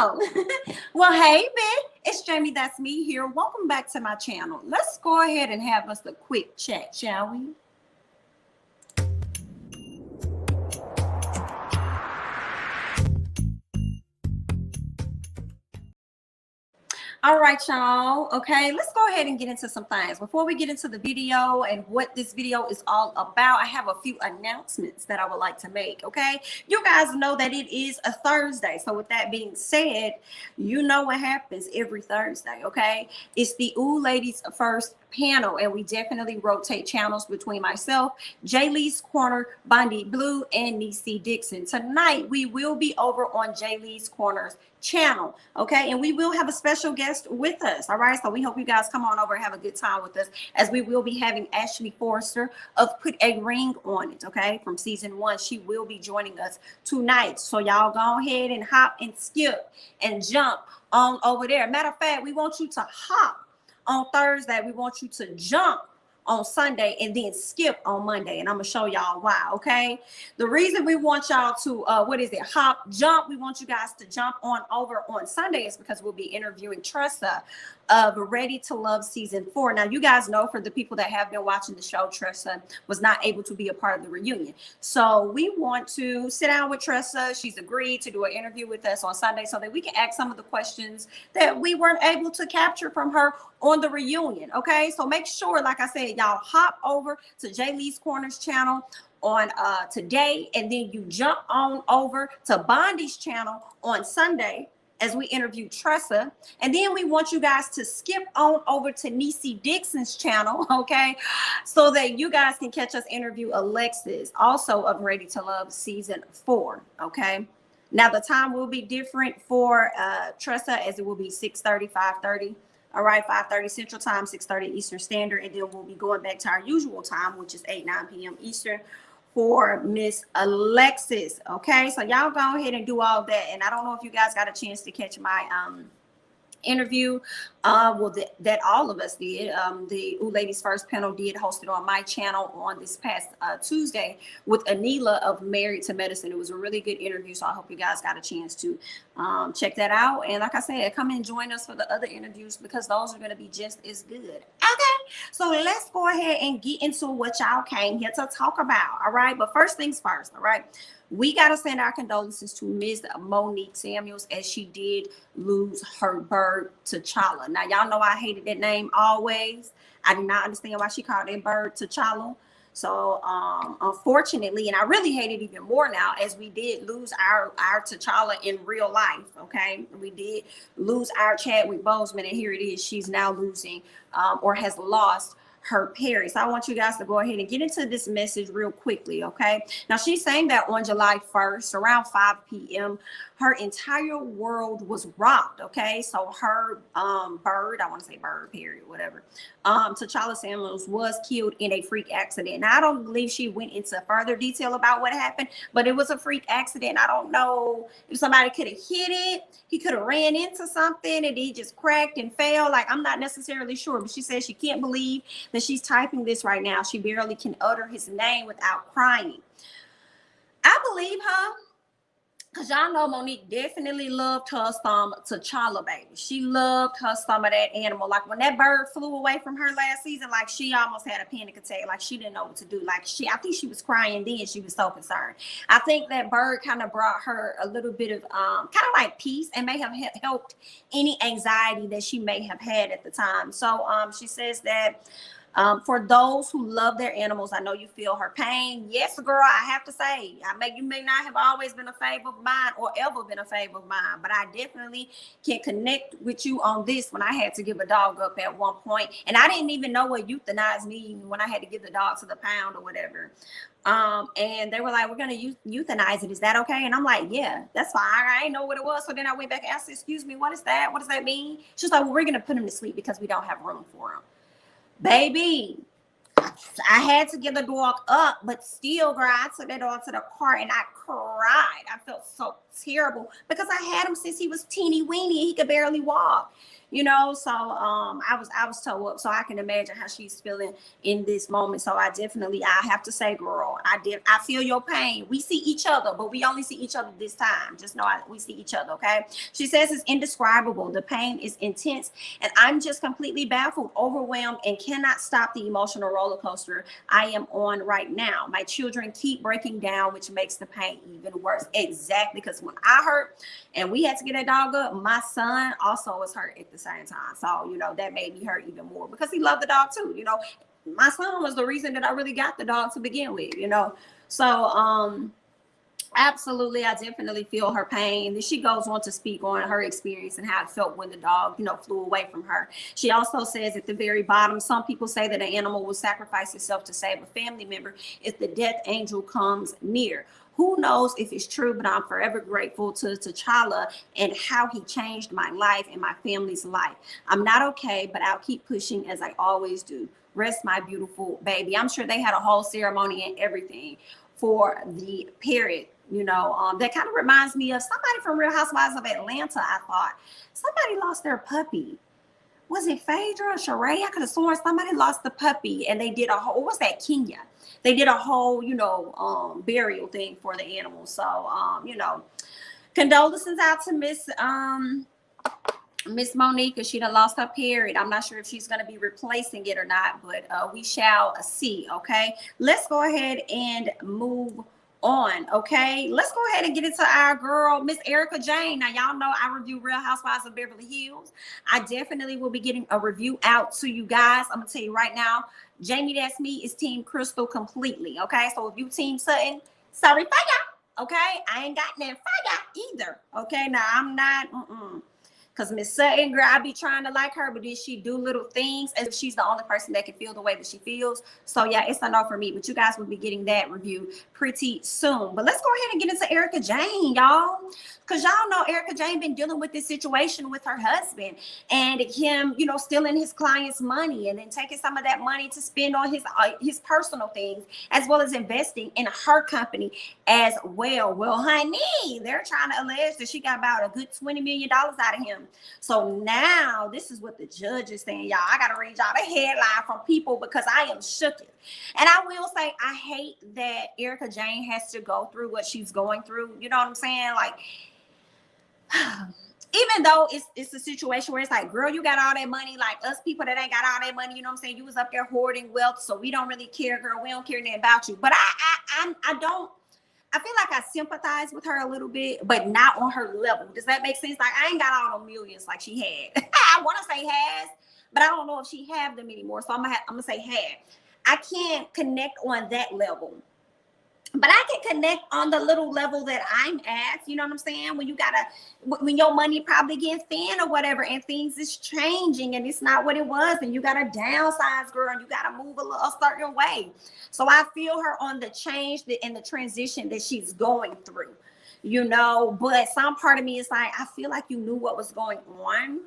Oh, well, hey, Ben, it's Jamie, that's me here. Welcome back to my channel. Let's go ahead and have us a quick chat, shall we? All right, y'all. Okay, let's go ahead and get into some things. Before we get into the video and what this video is all about, I have a few announcements that I would like to make. Okay, you guys know that it is a Thursday. So with that being said, you know what happens every Thursday. Okay, it's the Ooh Ladies First panel, and we definitely rotate channels between myself, Jay Lee's Corner, Bondi Blue, and Niecy Dixon. Tonight we will be over on Jay Lee's Corner's channel, okay, and we will have a special guest with us. All right, so we hope you guys come on over and have a good time with us, as we will be having Ashley Forrester of Put a Ring on It, okay, from season 1. She will be joining us tonight, so y'all go ahead and hop and skip and jump on over there. Matter of fact, we want you to hop on Thursday, we want you to jump on Sunday, and then skip on Monday, and I'm gonna show y'all why. Okay, the reason we want y'all to hop, jump, we want you guys to jump on over on Sunday is because we'll be interviewing Tressa of Ready to Love season 4. Now, you guys know, for the people that have been watching the show, Tressa was not able to be a part of the reunion, so we want to sit down with Tressa. She's agreed to do an interview with us on Sunday so that we can ask some of the questions that we weren't able to capture from her on the reunion. Okay, so make sure, like I said, y'all hop over to Jay Lee's Corners channel on today, and then you jump on over to Bondi's channel on Sunday as we interview Tressa, and then we want you guys to skip on over to Niecy Dixon's channel, okay, so that you guys can catch us interview Alexis, also of Ready to Love season 4. Okay, now the time will be different for Tressa, as it will be 6:30, 5:30. All right, 5:30 Central Time, 6:30 Eastern Standard, and then we'll be going back to our usual time, which is 8, 9 p.m. Eastern for Miss Alexis. Okay, so y'all go ahead and do all that. And I don't know if you guys got a chance to catch my interview that all of us did. The Ooh Ladies First panel did host it on my channel on this past Tuesday with Anila of Married to Medicine. It was a really good interview, so I hope you guys got a chance to check that out. And like I said, come and join us for the other interviews, because those are going to be just as good. Okay, so let's go ahead and get into what y'all came here to talk about. All right, but first things first. All right, we got to send our condolences to Ms. Monique Samuels, as she did lose her bird, T'Challa. Now, y'all know I hated that name always. I did not understand why she called that bird T'Challa. So, unfortunately, and I really hate it even more now, as we did lose our T'Challa in real life, okay? We did lose our Chadwick Boseman, and here it is. She's now losing or has lost her parents. I want you guys to go ahead and get into this message real quickly, okay? Now, she's saying that on July 1st, around 5 p.m., her entire world was rocked, okay? So her bird, I want to say bird, period, whatever, T'Challa Samuels was killed in a freak accident. Now, I don't believe she went into further detail about what happened, but it was a freak accident. I don't know if somebody could have hit it. He could have ran into something and he just cracked and fell. Like, I'm not necessarily sure, but she says she can't believe that she's typing this right now. She barely can utter his name without crying. I believe her, because y'all know Monique definitely loved her some T'Challa, baby. She loved her some of that animal. Like, when that bird flew away from her last season, like, she almost had a panic attack. Like, she didn't know what to do. Like, I think she was crying then. She was so concerned. I think that bird kind of brought her a little bit of kind of like peace, and may have helped any anxiety that she may have had at the time. So she says that for those who love their animals, I know you feel her pain. Yes, girl, I have to say, you may not have always been a favorite of mine or ever been a favorite of mine, but I definitely can connect with you on this when I had to give a dog up at one point. And I didn't even know what euthanize means when I had to give the dog to the pound or whatever. And they were like, we're going to euthanize it. Is that okay? And I'm like, yeah, that's fine. I didn't know what it was. So then I went back and asked, excuse me, what is that? What does that mean? She was like, well, we're going to put him to sleep because we don't have room for him. Baby, I had to get the dog up, but still, girl, I took that dog to the car and I cried. I felt so terrible because I had him since he was teeny weeny. He could barely walk, you know. So I was toe up. So I can imagine how she's feeling in this moment. So I have to say, girl, I feel your pain. We see each other, but we only see each other this time. Just know we see each other, okay? She says it's indescribable. The pain is intense, and I'm just completely baffled, overwhelmed, and cannot stop the emotional roller coaster I am on right now. My children keep breaking down, which makes the pain even worse. Exactly, because when I hurt and we had to get that dog up, my son also was hurt at the same time. So, you know, that made me hurt even more because he loved the dog too. You know, my son was the reason that I really got the dog to begin with, you know. So, absolutely, I definitely feel her pain. Then she goes on to speak on her experience and how it felt when the dog, you know, flew away from her. She also says at the very bottom, some people say that an animal will sacrifice itself to save a family member if the death angel comes near. Who knows if it's true, but I'm forever grateful to T'Challa and how he changed my life and my family's life. I'm not okay, but I'll keep pushing as I always do. Rest my beautiful baby. I'm sure they had a whole ceremony and everything for the period. You know, that kind of reminds me of somebody from Real Housewives of Atlanta. I thought somebody lost their puppy. Was it Phaedra or Sheree? I could have sworn somebody lost the puppy, and they did a whole, what was that, Kenya? They did a whole, you know, burial thing for the animal. So, you know, condolences out to Miss Monique, because she done lost her period. I'm not sure if she's going to be replacing it or not, but we shall see. Okay, let's go ahead and move on. Okay, let's go ahead and get into our girl, Miss Erika Jayne. Now, y'all know I review Real Housewives of Beverly Hills. I definitely will be getting a review out to you guys. I'm gonna tell you right now, Jamie That's Me is Team Crystal completely. Okay, so if you Team Sutton, sorry for ya. Okay, I ain't got nothing for ya either. Okay, now I'm not. Because Miss Sutton, girl, I be trying to like her, but then she do little things as if she's the only person that can feel the way that she feels. So yeah, it's a no for me, but you guys will be getting that review pretty soon. But let's go ahead and get into Erika Jayne, y'all. Because y'all know Erika Jayne been dealing with this situation with her husband and him, you know, stealing his clients' money and then taking some of that money to spend on his personal things, as well as investing in her company as well. Well, honey, they're trying to allege that she got about a good $20 million out of him. So now this is what the judge is saying, y'all. I got to read y'all the headline from people because I am shook. And I will say, I hate that Erika Jayne has to go through what she's going through. You know what I'm saying? Like, even though it's a situation where it's like, girl, you got all that money, like us people that ain't got all that money, you know what I'm saying? You was up there hoarding wealth, so we don't really care, girl. We don't care anything about you. But I feel like I sympathize with her a little bit, but not on her level. Does that make sense? Like, I ain't got all the millions like she had. I want to say has, but I don't know if she have them anymore. So I'm gonna say had. I can't connect on that level. But I can connect on the little level that I'm at, you know what I'm saying? When your money probably gets thin or whatever, and things is changing and it's not what it was, and you got to downsize, girl, and you got to move a certain way. So I feel her on the change and the transition that she's going through, you know, but some part of me is like, I feel like you knew what was going on.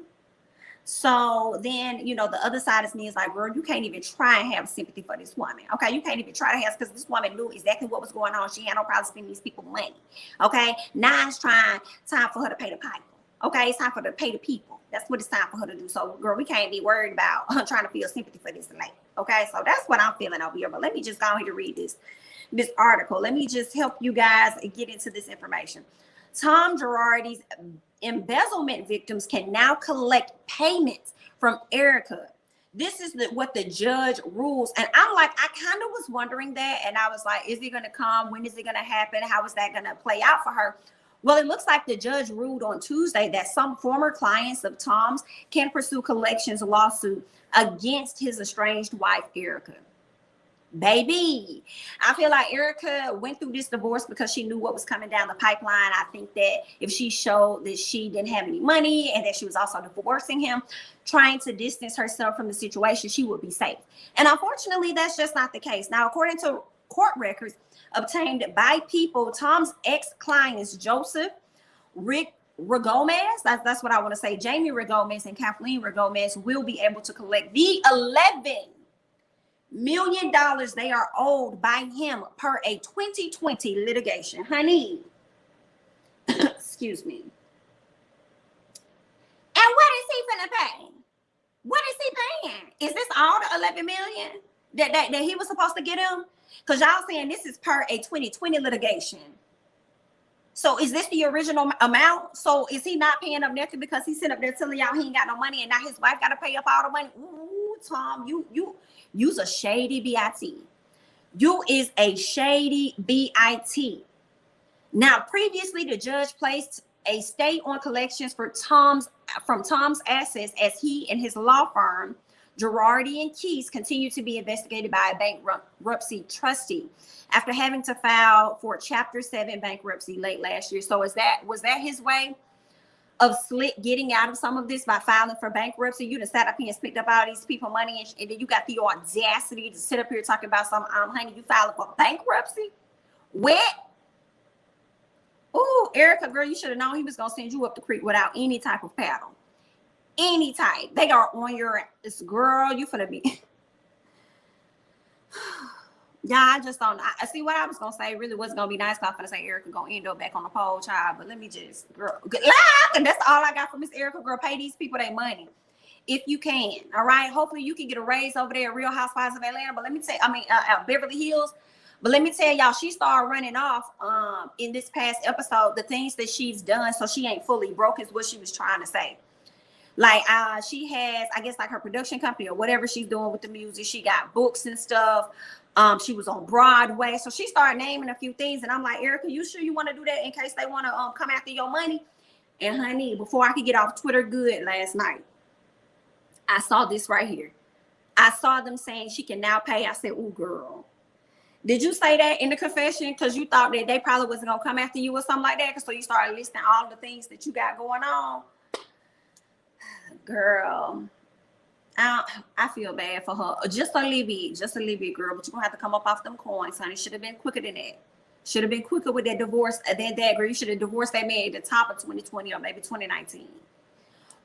So then, you know, the other side of me is like, girl, you can't even try and have sympathy for this woman. Okay, you can't even try to have, because this woman knew exactly what was going on. She had no problem spending these people money. Okay, now it's time for her to pay the piper. Okay, it's time for her to pay the people. That's what it's time for her to do. So, girl, we can't be worried about trying to feel sympathy for this lady. Okay, so that's what I'm feeling over here. But let me just go ahead and read this article. Let me just help you guys get into this information. Tom Girardi's embezzlement victims can now collect payments from Erika. This is what the judge rules. And I'm like, I kind of was wondering that. And I was like, is it going to come? When is it going to happen? How is that going to play out for her? Well, it looks like the judge ruled on Tuesday that some former clients of Tom's can pursue collections lawsuit against his estranged wife, Erika. Baby, I feel like Erika went through this divorce because she knew what was coming down the pipeline. I think that if she showed that she didn't have any money and that she was also divorcing him, trying to distance herself from the situation, she would be safe. And unfortunately, that's just not the case. Now, according to court records obtained by People, Tom's ex-clients, Joseph, Rick Regomez, that's what I want to say, Jamie Regomez and Kathleen Regomez will be able to collect the $11 million they are owed by him per a 2020 litigation. Honey, excuse me. And what is he finna pay? What is he paying? Is this all the 11 million that he was supposed to get him? Because y'all saying this is per a 2020 litigation. So is this the original amount? So is he not paying up nothing because he's sitting up there telling y'all he ain't got no money and now his wife got to pay up all the money? Ooh, Tom, you's a shady BIT. You is a shady BIT. Now, previously, the judge placed a stay on collections from Tom's assets as he and his law firm, Girardi and Keys, continue to be investigated by a bankruptcy trustee after having to file for Chapter 7 bankruptcy late last year. So was that his way of getting out of some of this by filing for bankruptcy? You just sat up here and picked up all these people money, and then you got the audacity to sit up here talking about some honey, you filing for bankruptcy? What? Ooh, Erika, girl, you should have known he was gonna send you up the creek without any type of paddle. Any type. They are on your ass. Girl, you finna be. Yeah, I just don't. I see what I was gonna say. Really wasn't gonna be nice. I'm gonna say Erika gonna end up back on the pole, child. But let me just, girl, good luck. And that's all I got from Miss Erika. Girl, pay these people their money if you can. All right. Hopefully you can get a raise over there at Real Housewives of Atlanta. But let me tell you, Beverly Hills. But let me tell y'all, she started running off in this past episode the things that she's done, so she ain't fully broke is what she was trying to say. Like she has, I guess, like her production company or whatever she's doing with the music. She got books and stuff. She was on Broadway, so she started naming a few things, and I'm like, Erika, you sure you want to do that in case they want to come after your money? And honey, before I could get off Twitter good last night, I saw this right here. I saw them saying she can now pay. I said, ooh, girl. Did you say that in the confession because you thought that they probably wasn't going to come after you or something like that? So you started listing all the things that you got going on? Girl, I feel bad for her. Just a little bit, girl. But you're going to have to come up off them coins, honey. Should have been quicker than that. Should have been quicker with that divorce than that, girl. You should have divorced that man at the top of 2020 or maybe 2019.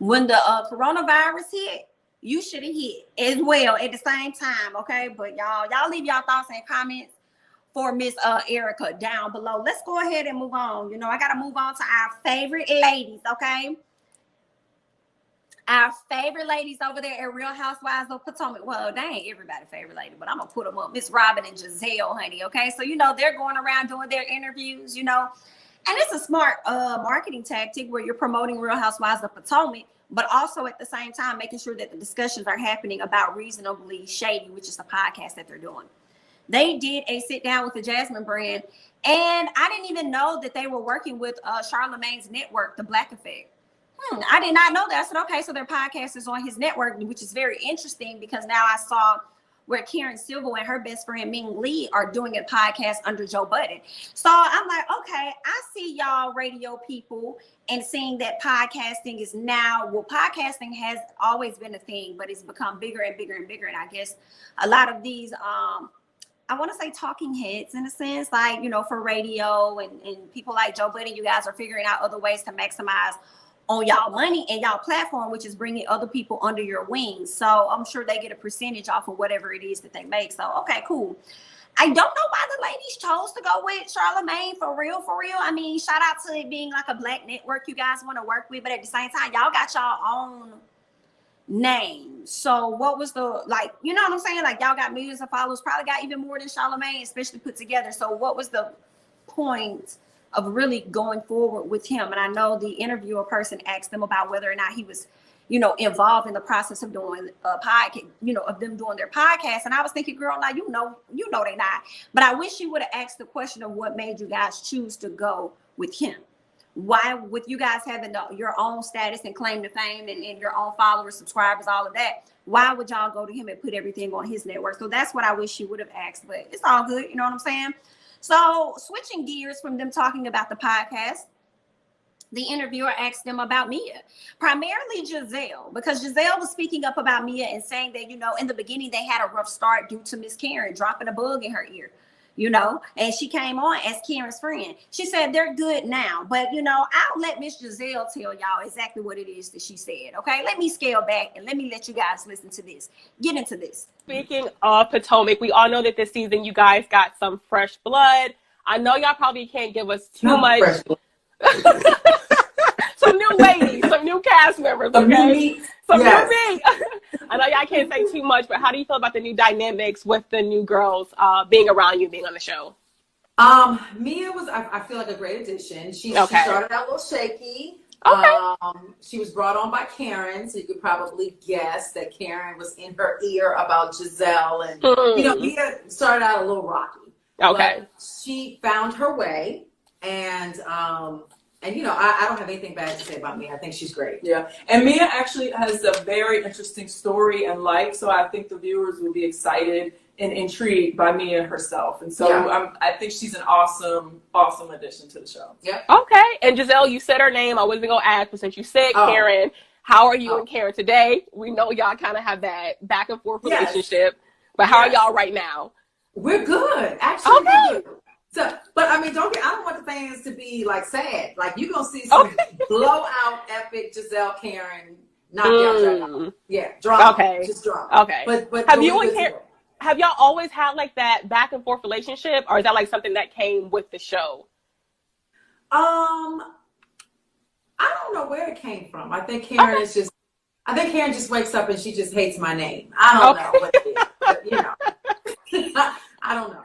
When the coronavirus hit, you should have hit as well at the same time, okay? But y'all leave y'all thoughts and comments for Miss Erika down below. Let's go ahead and move on. You know, I got to move on to our favorite ladies, okay? Our favorite ladies over there at Real Housewives of Potomac. Well, they ain't everybody's favorite lady, but I'm going to put them up. Miss Robyn and Gizelle, honey, okay? So, you know, they're going around doing their interviews, you know. And it's a smart marketing tactic where you're promoting Real Housewives of Potomac, but also at the same time making sure that the discussions are happening about Reasonably Shady, which is the podcast that they're doing. They did a sit down with the Jasmine brand, and I didn't even know that they were working with Charlamagne's network, The Black Effect. I did not know that. I said, okay, so their podcast is on his network, which is very interesting because now I saw where Karen Civil and her best friend Ming Lee are doing a podcast under Joe Budden. So I'm like, okay, I see y'all radio people and seeing that podcasting is now, well, podcasting has always been a thing, but it's become bigger and bigger and bigger. And I guess a lot of these, I want to say talking heads in a sense, like, you know, for radio and people like Joe Budden, you guys are figuring out other ways to maximize on y'all money and y'all platform, which is bringing other people under your wings. So I'm sure they get a percentage off of whatever it is that they make. So, okay, cool. I don't know why the ladies chose to go with Charlamagne for real. I mean, shout out to it being like a black network you guys want to work with, but at the same time, y'all got y'all own name. So what was the, like, you know what I'm saying? Like, y'all got millions of followers, probably got even more than Charlamagne, especially put together. So what was the point of really going forward with him? And I know the interviewer person asked them about whether or not he was, you know, involved in the process of doing a podcast, you know, of them doing their podcast. And I was thinking, girl, now you know they not. But I wish you would have asked the question of what made you guys choose to go with him. Why, with you guys having your own status and claim to fame and your own followers, subscribers, all of that, why would y'all go to him and put everything on his network? So that's what I wish you would have asked, but it's all good. You know what I'm saying? So switching gears from them talking about the podcast, the interviewer asked them about Mia, primarily Gizelle, because Gizelle was speaking up about Mia and saying that, you know, in the beginning, they had a rough start due to Miss Karen dropping a bug in her ear. you know, and she came on as Karen's friend. She said they're good now, but you know, I'll let Miss Gizelle tell y'all exactly what it is that she said. Okay, let me scale back and let me let you guys listen to this. Get into this. Speaking of Potomac, we all know that this season you guys got some fresh blood. I know y'all probably can't give us too much. Some new ladies, some new cast members, okay? Some new meat. I know y'all can't say too much, but how do you feel about the new dynamics with the new girls being around you, being on the show? Mia was, I feel like, a great addition. She started out a little shaky. Okay. She was brought on by Karen, so you could probably guess that Karen was in her ear about Gizelle, and you know, Mia started out a little rocky. Okay. But she found her way, and you know, I don't have anything bad to say about Mia. I think she's great. Yeah, and Mia actually has a very interesting story and life, so I think the viewers will be excited and intrigued by Mia herself. And so I think she's an awesome addition to the show. Yep. Okay. And Gizelle, you said her name. I wasn't going to ask, but since you said Karen, how are you and Karen today? We know y'all kind of have that back and forth relationship, but how are y'all right now? We're good. Actually, we're good. So, but I mean, I don't want the fans to be like sad. Like, you're going to see some blowout, epic Gizelle, Karen, knockout, drama. Okay. Just drama. Okay. But have you and Karen, have y'all always had like that back and forth relationship, or is that like something that came with the show? I don't know where it came from. I think Karen is just, Karen just wakes up and she just hates my name. I don't know what it is, but, you know, I don't know.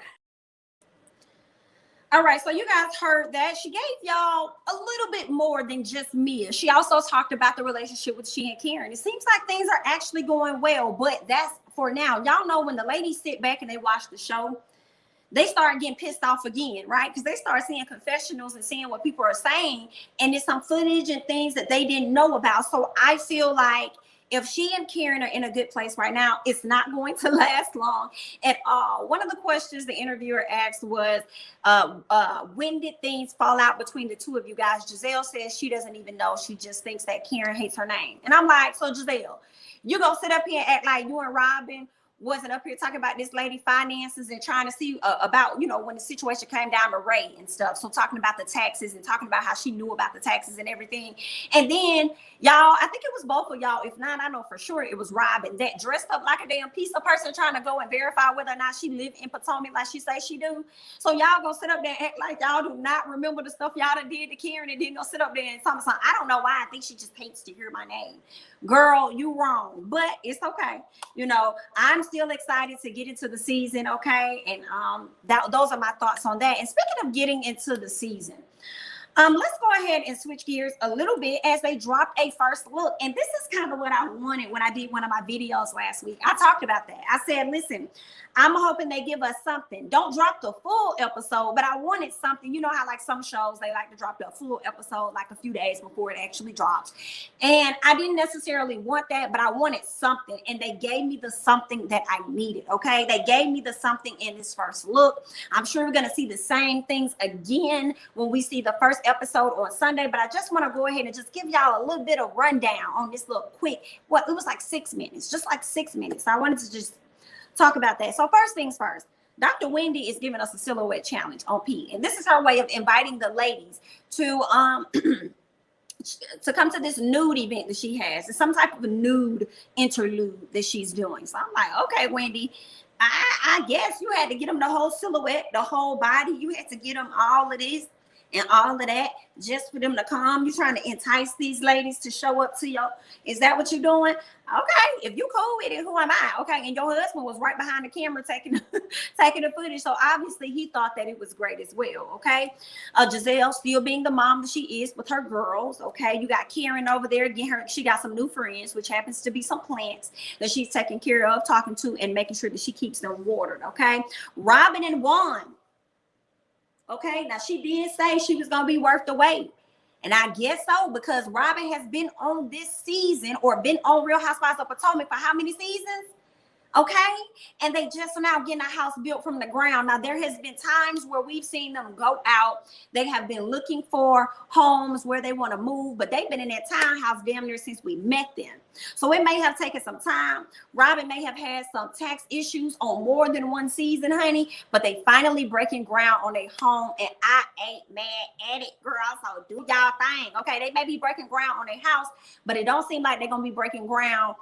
All right, so you guys heard that. She gave y'all a little bit more than just Mia. She also talked about the relationship with she and Karen. It seems like things are actually going well, but that's for now. Y'all know when the ladies sit back and they watch the show, they start getting pissed off again, right? Because they start seeing confessionals and seeing what people are saying, and it's some footage and things that they didn't know about. So I feel like if she and Karen are in a good place right now, it's not going to last long at all. One of the questions the interviewer asked was, when did things fall out between the two of you guys? Gizelle says she doesn't even know. She just thinks that Karen hates her name. And I'm like, so Gizelle, you gonna sit up here and act like you and Robyn wasn't up here talking about this lady finances and trying to see about, you know, when the situation came down to Ray and stuff. So talking about the taxes and talking about how she knew about the taxes and everything. And then y'all, I think it was both of y'all. If not, I know for sure it was Robyn that dressed up like a damn piece of person trying to go and verify whether or not she lived in Potomac like she say she do. So y'all gonna sit up there and act like y'all do not remember the stuff y'all done did to Karen, and then go sit up there and tell me something. I don't know why. I think she just hates to hear my name. Girl, you wrong, but it's okay. You know, I'm still excited to get into the season, okay? And those are my thoughts on that. And speaking of getting into the season, let's go ahead and switch gears a little bit as they dropped a first look. And this is kind of what I wanted when I did one of my videos last week. I talked about that. I said, listen, I'm hoping they give us something. Don't drop the full episode, but I wanted something. You know how like some shows, they like to drop the full episode like a few days before it actually drops. And I didn't necessarily want that, but I wanted something. And they gave me the something that I needed, okay? They gave me the something in this first look. I'm sure we're going to see the same things again when we see the first episode on Sunday, but I just want to go ahead and just give y'all a little bit of rundown on this little quick, well, it was like 6 minutes, just like 6 minutes. So I wanted to just talk about that. So first things first, Dr. Wendy is giving us a silhouette challenge on P, and this is her way of inviting the ladies to to come to this nude event that she has. It's some type of a nude interlude that she's doing. So I'm like, okay, Wendy, I guess you had to get them the whole silhouette, the whole body. You had to get them all of this and all of that just for them to come. You trying to entice these ladies to show up to you? Is that what you're doing? Okay, if you cool with it, who am I? Okay, and your husband was right behind the camera taking the footage, so obviously he thought that it was great as well. Okay, Gizelle still being the mom that she is with her girls. Okay, you got Karen over there again. She got some new friends, which happens to be some plants that she's taking care of, talking to, and making sure that she keeps them watered. Okay, Robyn and Juan. Okay, now she did say she was going to be worth the wait. And I guess so, because Robyn has been on this season or been on Real Housewives of Potomac for how many seasons? Okay, and they just are now getting a house built from the ground. Now there has been times where we've seen them go out. They have been looking for homes where they want to move, but they've been in that townhouse damn near since we met them. So it may have taken some time. Robyn may have had some tax issues on more than one season, honey, but they finally breaking ground on their home, and I ain't mad at it, girl. So do y'all thing. Okay, they may be breaking ground on their house, but it don't seem like they're gonna be breaking ground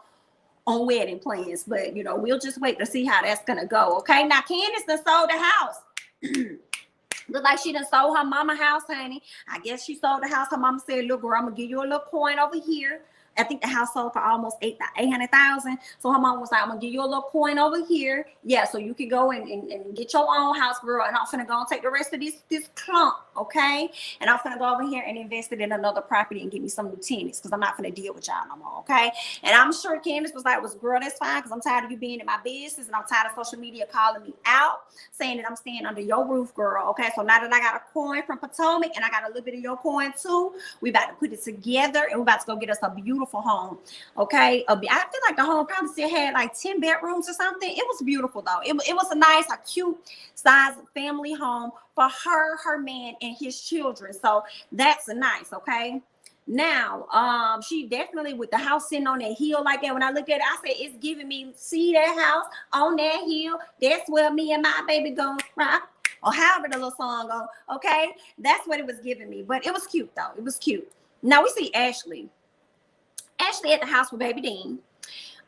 on wedding plans. But you know, we'll just wait to see how that's gonna go. Okay, now Candiace done sold the house. Look like she done sold her mama house, honey. I guess she sold the house. Her mama said, look, girl, I'm gonna give you a little coin over here. I think the house sold for almost $800,000. So her mom was like, I'm gonna give you a little coin over here. Yeah, so you can go and get your own house, girl. And I'm gonna go and take the rest of this clump, okay? And I'm gonna go over here and invest it in another property and give me some new tenants, because I'm not gonna deal with y'all no more, okay? And I'm sure Candiace was like, girl, that's fine, because I'm tired of you being in my business, and I'm tired of social media calling me out, saying that I'm staying under your roof, girl, okay? So now that I got a coin from Potomac and I got a little bit of your coin too, we about to put it together, and we're about to go get us a beautiful home. Okay, I feel like the home probably still had like 10 bedrooms or something. It was beautiful though. It was a cute size family home for her man and his children. So that's nice. Okay, now she definitely, with the house sitting on that hill like that, when I look at it, I said, it's giving me, see that house on that hill, that's where me and my baby gonna rock, or however the little song go. Okay, that's what it was giving me. But it was cute though. It was cute. Now we see Ashley at the house with baby Dean.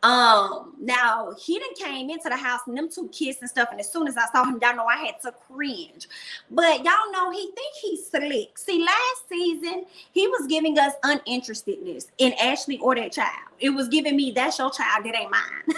Now he done came into the house and them two kissed and stuff, and as soon as I saw him, y'all know I had to cringe. But y'all know he think he's slick. See, last season he was giving us uninterestedness in Ashley or that child. It was giving me, that's your child, that ain't mine.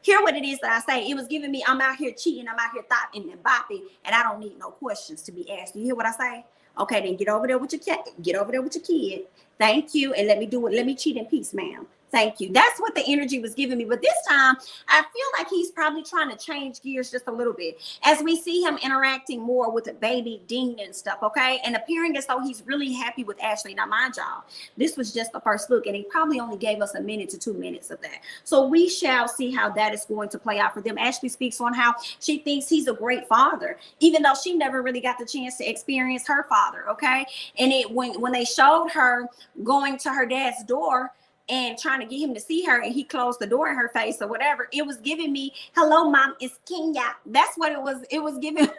Hear what it is that I say. It was giving me, I'm out here cheating, I'm out here thotting and bopping, and I don't need no questions to be asked. You hear what I say? Okay, then get over there with your kid. Get over there with your kid. Thank you. And let me do it. Let me cheat in peace, ma'am. Thank you. That's what the energy was giving me. But this time, I feel like he's probably trying to change gears just a little bit as we see him interacting more with the baby Dean and stuff, okay? And appearing as though he's really happy with Ashley. Now, mind y'all, this was just the first look, and he probably only gave us 1 minute to 2 minutes of that. So we shall see how that is going to play out for them. Ashley speaks on how she thinks he's a great father, even though she never really got the chance to experience her father, okay? And when they showed her going to her dad's door and trying to get him to see her, and he closed the door in her face or whatever, it was giving me, hello, mom, it's Kenya. That's what it was. It was giving. That's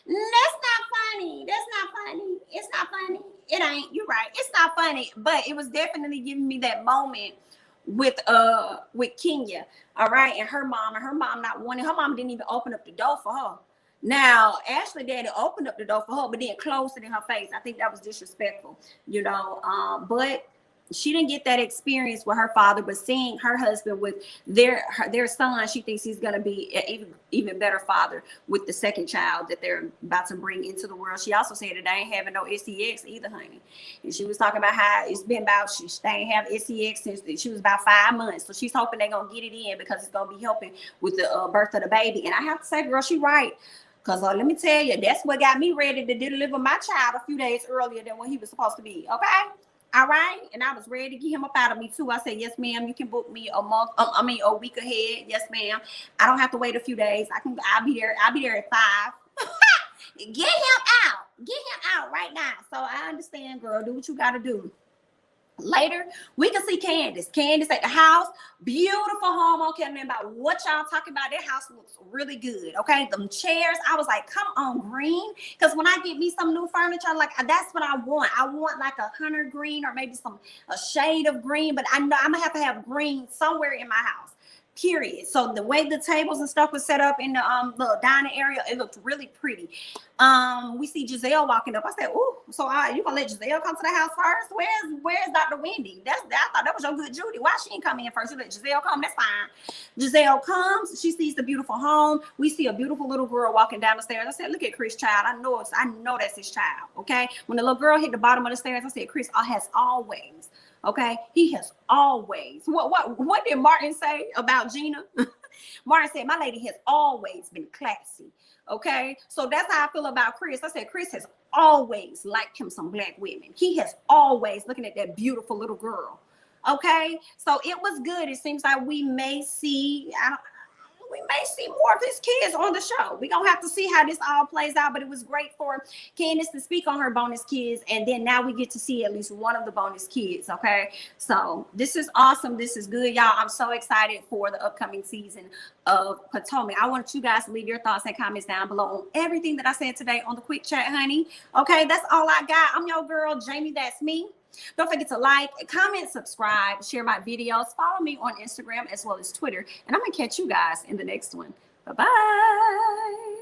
not funny. That's not funny. It's not funny. It ain't. You're right. It's not funny. But it was definitely giving me that moment with Kenya. All right. And her mom not wanting, her mom didn't even open up the door for her. Now, Ashley daddy opened up the door for her, but then closed it in her face. I think that was disrespectful, you know. But she didn't get that experience with her father, but seeing her husband with their son, she thinks he's going to be an even better father with the second child that they're about to bring into the world. She also said that they ain't having no SEX either, honey. And she was talking about how it's been about, they ain't have SEX since she was about 5 months. So she's hoping they're going to get it in because it's going to be helping with the birth of the baby. And I have to say, girl, she right. Because let me tell you, that's what got me ready to deliver my child a few days earlier than when he was supposed to be. Okay? All right, and I was ready to get him up out of me too. I said, yes, ma'am, you can book me a week ahead. Yes, ma'am. I don't have to wait a few days. I'll be there at 5. Get him out right now. So I understand, girl. Do what you gotta do. Later, we can see Candiace at the house. Beautiful home. I don't care about what y'all talking about. That house looks really good. Okay, them chairs. I was like, come on, green. Because when I get me some new furniture, like that's what I want. I want like a hunter green or maybe a shade of green. But I know I'm gonna have green somewhere in my house. Period. So the way the tables and stuff was set up in the little dining area, it looked really pretty. We see Gizelle walking up. I said, "Ooh, so you gonna let Gizelle come to the house first? Where's Dr. Wendy? I thought that was your good Judy. Why she ain't come in first? You let Gizelle come. That's fine." Gizelle comes. She sees the beautiful home. We see a beautiful little girl walking down the stairs. I said, "Look at Chris' child. I know that's his child." Okay. When the little girl hit the bottom of the stairs, I said, "Chris has always." Okay, he has always. What did Martin say about Gina? Martin said, "My lady has always been classy." Okay, so that's how I feel about Chris. I said, Chris has always liked him some black women. He has always looking at that beautiful little girl. Okay, so it was good. It seems like we may see, we may see more of his kids on the show. We're gonna have to see how this all plays out, but it was great for Candiace to speak on her bonus kids, and then now we get to see at least one of the bonus kids. Okay, so this is awesome. This is good, y'all. I'm so excited for the upcoming season of Potomac. I want you guys to leave your thoughts and comments down below on everything that I said today on the quick chat, honey. Okay, that's all I got. I'm your girl, Jamie. That's me. Don't forget to like, comment, subscribe, share my videos, follow me on Instagram as well as Twitter, and I'm gonna catch you guys in the next one. Bye-bye.